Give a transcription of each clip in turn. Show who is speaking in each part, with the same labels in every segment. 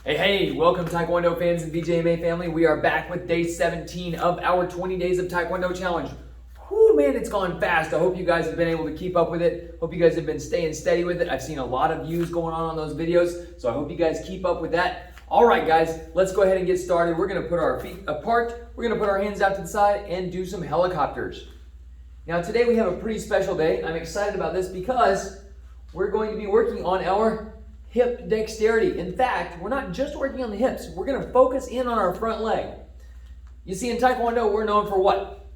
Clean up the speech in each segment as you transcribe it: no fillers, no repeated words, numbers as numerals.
Speaker 1: Hey, welcome Taekwondo fans and BJMA family. We are back with day 17 of our 20 Days of Taekwondo challenge. Whew, man, it's gone fast. I hope you guys have been able to keep up with it. Hope you guys have been staying steady with it. I've seen a lot of views going on those videos, so I hope you guys keep up with that. All right, guys, let's go ahead and get started. We're gonna put our feet apart. We're gonna put our hands out to the side and do some helicopters. Now, today we have a pretty special day. I'm excited about this because we're going to be working on our hip dexterity. In fact, we're not just working on the hips. We're going to focus in on our front leg. You see, in Taekwondo, we're known for what?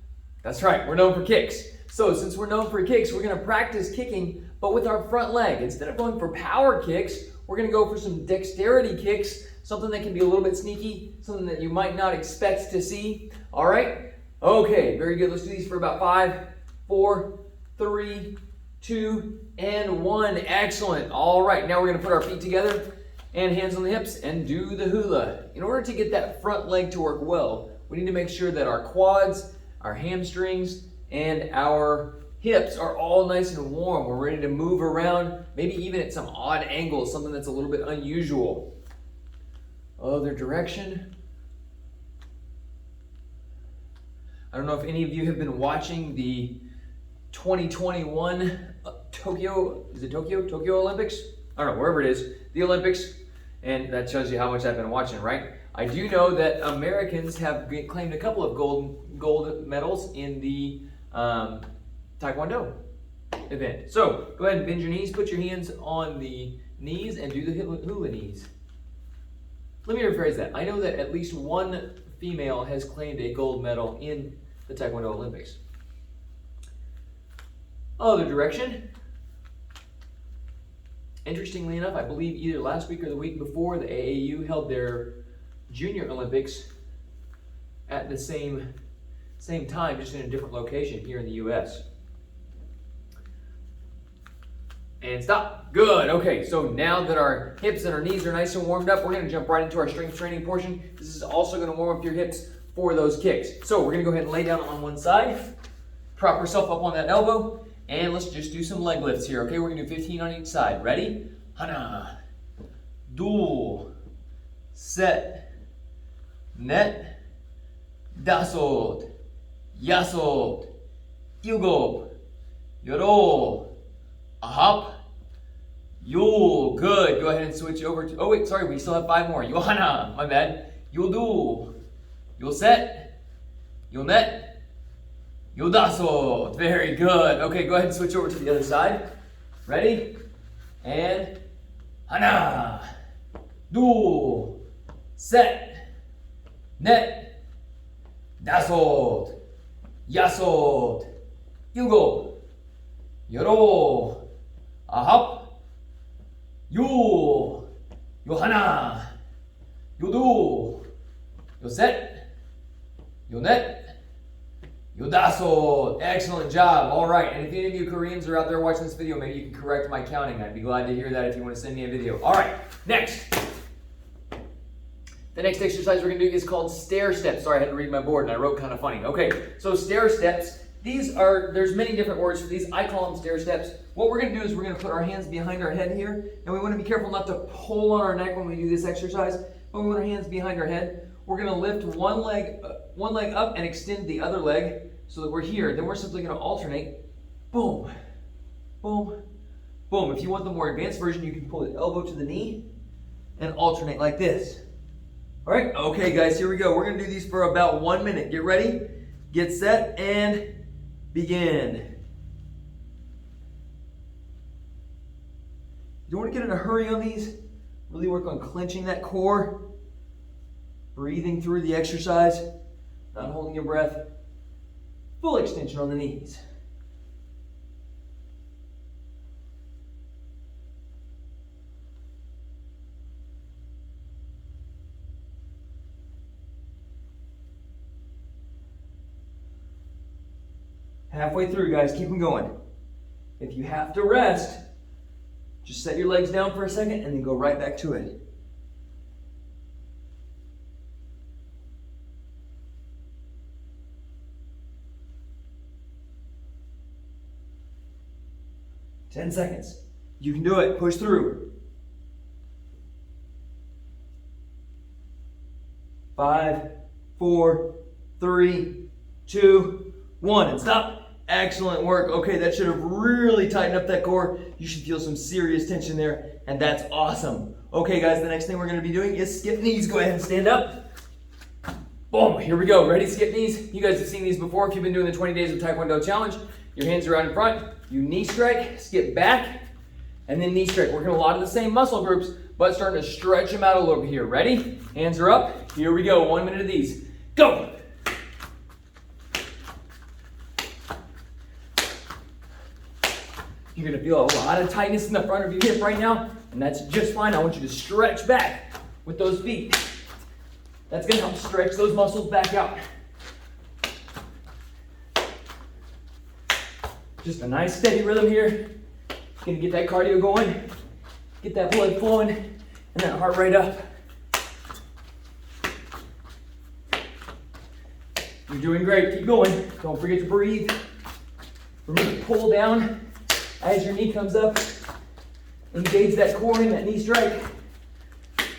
Speaker 1: That's right, we're known for kicks. So since we're known for kicks, we're going to practice kicking, but with our front leg. Instead of going for power kicks, we're going to go for some dexterity kicks, something that can be a little bit sneaky, something that you might not expect to see. All right? Okay, very good. Let's do these for about 5, 4, 3, 2, and 1. Excellent. All right, now we're going to put our feet together and hands on the hips and do the hula. In order to get that front leg to work well, we need to make sure that our quads, our hamstrings, and our hips are all nice and warm. We're ready to move around, maybe even at some odd angles, something that's a little bit unusual. Other direction. I don't know if any of you have been watching the 2021 Tokyo Olympics? I don't know, wherever it is, the Olympics, and that shows you how much I've been watching, right? I do know that Americans have claimed a couple of gold medals in the Taekwondo event. So go ahead and bend your knees, put your hands on the knees, and do the hula knees. Let me rephrase that. I know that at least one female has claimed a gold medal in the Taekwondo Olympics. Other direction. Interestingly enough, I believe either last week or the week before, the AAU held their Junior Olympics at the same time, just in a different location here in the US. And stop. Good. Okay, so now that our hips and our knees are nice and warmed up, we're going to jump right into our strength training portion. This is also going to warm up your hips for those kicks. So we're going to go ahead and lay down on one side, prop yourself up on that elbow, and let's just do some leg lifts here, okay? We're gonna do 15 on each side. Ready? Hana, do, set, net, dasot, yasot, ilgop, yoro, ahap, yul. Good. Go ahead and switch over to, oh wait, sorry, we still have 5 more. Yohana, my bad. You'll do, you'll set, you'll net, Yodaso. Very good. Okay, go ahead and switch over to the other side. Ready? And hana, do, set, net, dasot, yasot, ilgo, yoro, ahap, yu, yohana, yodu, yoset, yonet, Yodaso. Excellent job. All right. And if any of you Koreans are out there watching this video, maybe you can correct my counting. I'd be glad to hear that if you want to send me a video. All right. Next. The next exercise we're going to do is called stair steps. Sorry, I had to read my board and I wrote kind of funny. Okay. So stair steps. There's many different words for these. I call them stair steps. What we're going to do is we're going to put our hands behind our head here. And we want to be careful not to pull on our neck when we do this exercise. But we want our hands behind our head. We're going to lift one leg up and extend the other leg so that we're here. Then we're simply going to alternate. Boom, boom, boom. If you want the more advanced version, you can pull the elbow to the knee and alternate like this. All right, okay guys, here we go. We're going to do these for about 1 minute. Get ready, get set, and begin. You don't want to get in a hurry on these. Really work on clenching that core. Breathing through the exercise, not holding your breath. Full extension on the knees. Halfway through, guys, keep them going. If you have to rest, just set your legs down for a second and then go right back to it. Ten seconds. You can do it. Push through. 5, 4, 3, 2, 1, and stop. Excellent work. Okay, that should have really tightened up that core. You should feel some serious tension there, and that's awesome. Okay, guys, the next thing we're gonna be doing is skip knees. Go ahead and stand up. Boom, here we go. Ready, skip knees? You guys have seen these before if you've been doing the 20 Days of Taekwondo Challenge. Your hands are out in front, you knee strike, skip back, and then knee strike. Working a lot of the same muscle groups, but starting to stretch them out a little bit here. Ready? Hands are up. Here we go. 1 minute of these. Go! You're gonna feel a lot of tightness in the front of your hip right now, and that's just fine. I want you to stretch back with those feet. That's gonna help stretch those muscles back out. Just a nice steady rhythm here. Gonna get that cardio going, get that blood flowing, and that heart rate up. You're doing great, keep going. Don't forget to breathe. Remember to pull down as your knee comes up. Engage that core in that knee strike.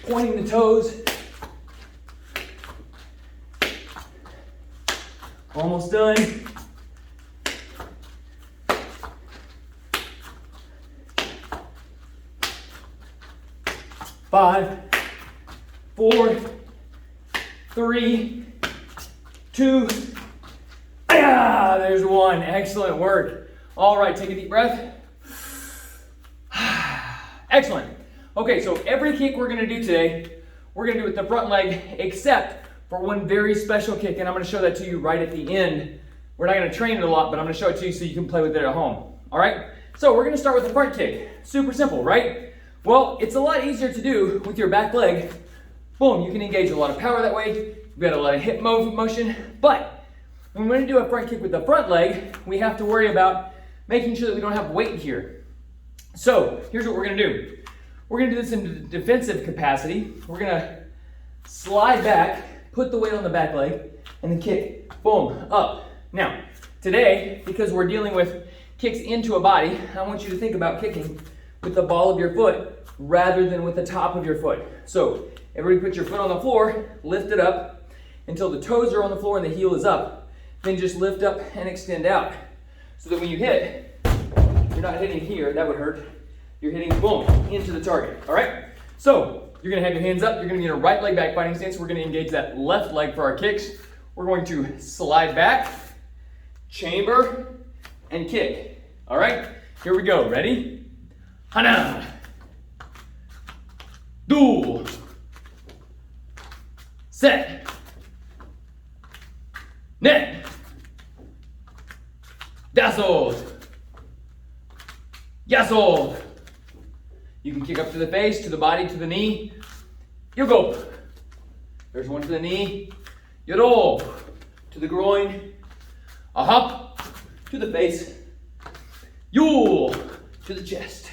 Speaker 1: Pointing the toes. Almost done. Five, 4, 3, 2, there's 1. Excellent work. All right, take a deep breath. Excellent. Okay, so every kick we're gonna do today, we're gonna do with the front leg, except for one very special kick, and I'm gonna show that to you right at the end. We're not gonna train it a lot, but I'm gonna show it to you so you can play with it at home. All right? So we're gonna start with the front kick. Super simple, right? Well, it's a lot easier to do with your back leg. Boom, you can engage a lot of power that way. You've got a lot of hip motion, but when we're gonna do a front kick with the front leg, we have to worry about making sure that we don't have weight here. So here's what we're gonna do. We're gonna do this in the defensive capacity. We're gonna slide back, put the weight on the back leg, and then kick, boom, up. Now, today, because we're dealing with kicks into a body, I want you to think about kicking with the ball of your foot rather than with the top of your foot. So everybody put your foot on the floor, lift it up until the toes are on the floor and the heel is up. Then just lift up and extend out so that when you hit, you're not hitting here, that would hurt. You're hitting, boom, into the target, all right? So you're gonna have your hands up, you're gonna get a right leg back fighting stance. We're gonna engage that left leg for our kicks. We're going to slide back, chamber, and kick, all right? Here we go, ready? Hana, do, set, net, dazzled, yazzled. You can kick up to the face, to the body, to the knee. You go. There's one to the knee. You roll to the groin. A hop to the face. You to the chest.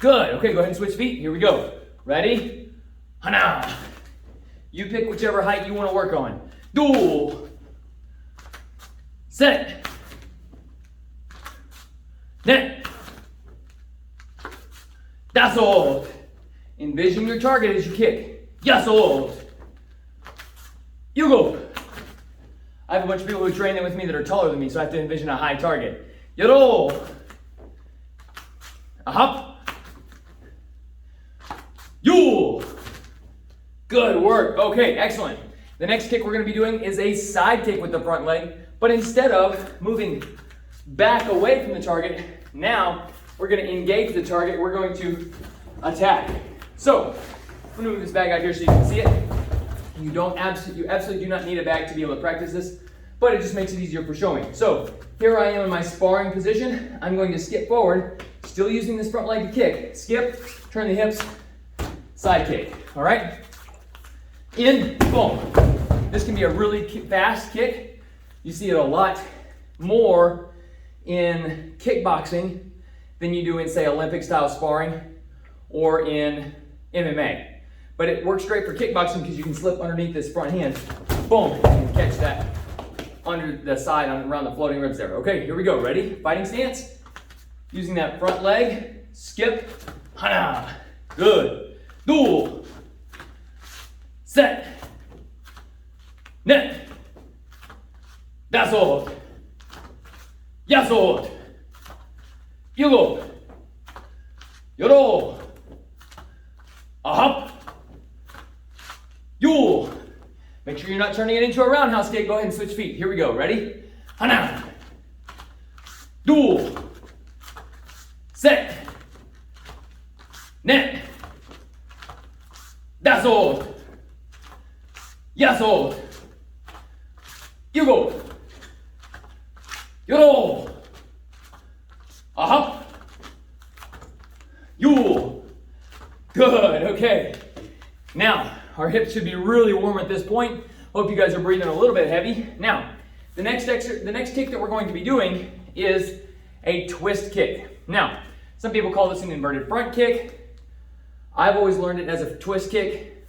Speaker 1: Good. Okay, go ahead and switch feet. Here we go. Ready? Hana. You pick whichever height you want to work on. Do. Set. Net. Dazzled. Envision your target as you kick. Yazzled. You go. I have a bunch of people who train with me that are taller than me, so I have to envision a high target. You roll. A hop. You. Good work. Okay, excellent. The next kick we're going to be doing is a side kick with the front leg, but instead of moving back away from the target, now we're going to engage the target. We're going to attack. So I'm going to move this bag out here so you can see it. You absolutely do not need a bag to be able to practice this, but it just makes it easier for showing. So here I am in my sparring position. I'm going to skip forward, still using this front leg to kick. Skip, turn the hips, side kick. All right? In, boom. This can be a really fast kick. You see it a lot more in kickboxing than you do in, say, Olympic style sparring or in MMA. But it works great for kickboxing because you can slip underneath this front hand, boom, and catch that under the side, around the floating ribs there. Okay, here we go. Ready? Fighting stance. Using that front leg, skip, hana. Good. Duel. Set. a hop, you. Make sure you're not turning it into a roundhouse kick. Go ahead and switch feet. Here we go. Ready? Hana, do, set, net, daso, yaso, you go, yoro, a hop, you. Good. Okay. Now, our hips should be really warm at this point. Hope you guys are breathing a little bit heavy. Now, the next kick that we're going to be doing is a twist kick. Now, some people call this an inverted front kick. I've always learned it as a twist kick.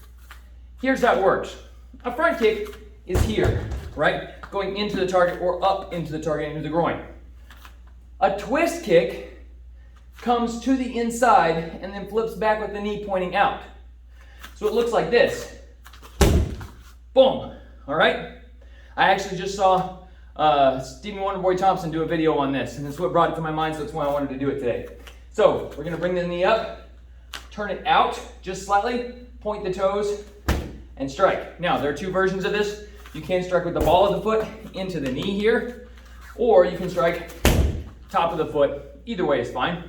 Speaker 1: Here's how it works. A front kick is here, right? Going into the target or up into the target, into the groin. A twist kick comes to the inside and then flips back with the knee pointing out. So it looks like this. Boom. All right? I actually just saw Stephen Wonderboy Thompson do a video on this, and that's what brought it to my mind, so that's why I wanted to do it today. So we're going to bring the knee up, turn it out just slightly, point the toes, and strike. Now, there are two versions of this. You can strike with the ball of the foot into the knee here, or you can strike top of the foot. Either way is fine.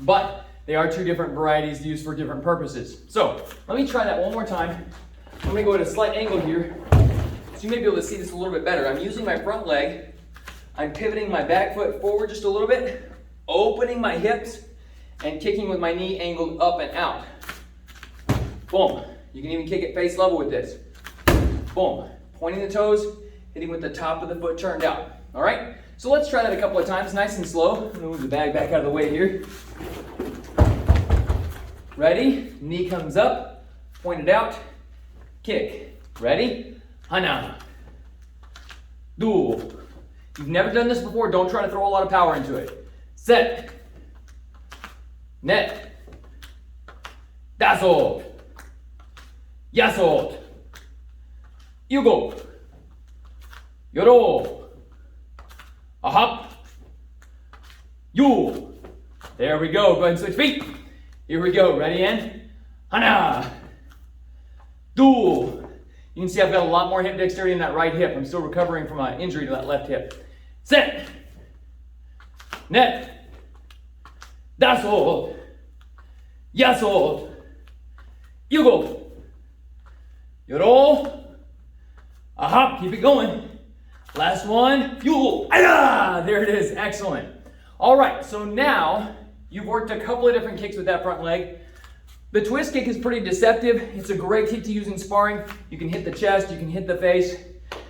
Speaker 1: But they are two different varieties used for different purposes. So let me try that one more time. I'm going to go at a slight angle here, so you may be able to see this a little bit better. I'm using my front leg. I'm pivoting my back foot forward just a little bit, opening my hips, and kicking with my knee angled up and out. Boom. You can even kick it face level with this. Boom. Pointing the toes, hitting with the top of the foot turned out. All right? So let's try that a couple of times, nice and slow. I'm going to move the bag back out of the way here. Ready? Knee comes up, pointed out, kick. Ready? Hana. Do. If you've never done this before, don't try to throw a lot of power into it. Set. Net. Daso. Yaso. Yugo. Yoro. A hop. You. There we go. Go ahead and switch feet. Here we go. Ready in? Hana. Do. You can see I've got a lot more hip dexterity in that right hip. I'm still recovering from an injury to that left hip. Set. Net. Daso. Yaso. Yugo. Yoro. A hop. Keep it going. Last one. You. Ah, there it is. Excellent. All right. So now you've worked a couple of different kicks with that front leg. The twist kick is pretty deceptive. It's a great kick to use in sparring. You can hit the chest. You can hit the face.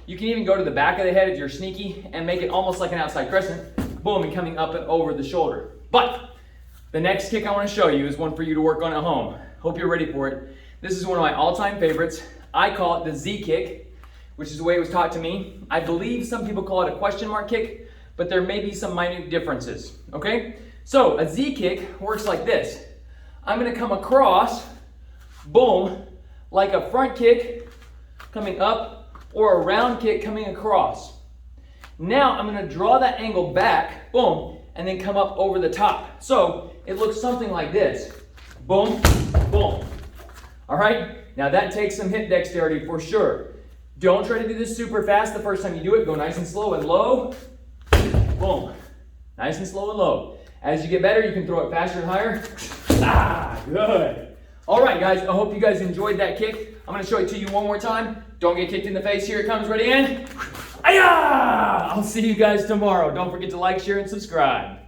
Speaker 1: You can even go to the back of the head if you're sneaky and make it almost like an outside crescent. Boom, and coming up and over the shoulder. But the next kick I want to show you is one for you to work on at home. Hope you're ready for it. This is one of my all-time favorites. I call it the Z kick, which is the way it was taught to me. I believe some people call it a question mark kick, but there may be some minute differences, okay? So a Z kick works like this. I'm gonna come across, boom, like a front kick coming up or a round kick coming across. Now I'm gonna draw that angle back, boom, and then come up over the top. So it looks something like this, boom, boom. All right, now that takes some hip dexterity for sure. Don't try to do this super fast the first time you do it. Go nice and slow and low, boom. Nice and slow and low. As you get better, you can throw it faster and higher. Ah, good. All right, guys, I hope you guys enjoyed that kick. I'm gonna show it to you one more time. Don't get kicked in the face. Here it comes, ready in. Ayah! I'll see you guys tomorrow. Don't forget to like, share, and subscribe.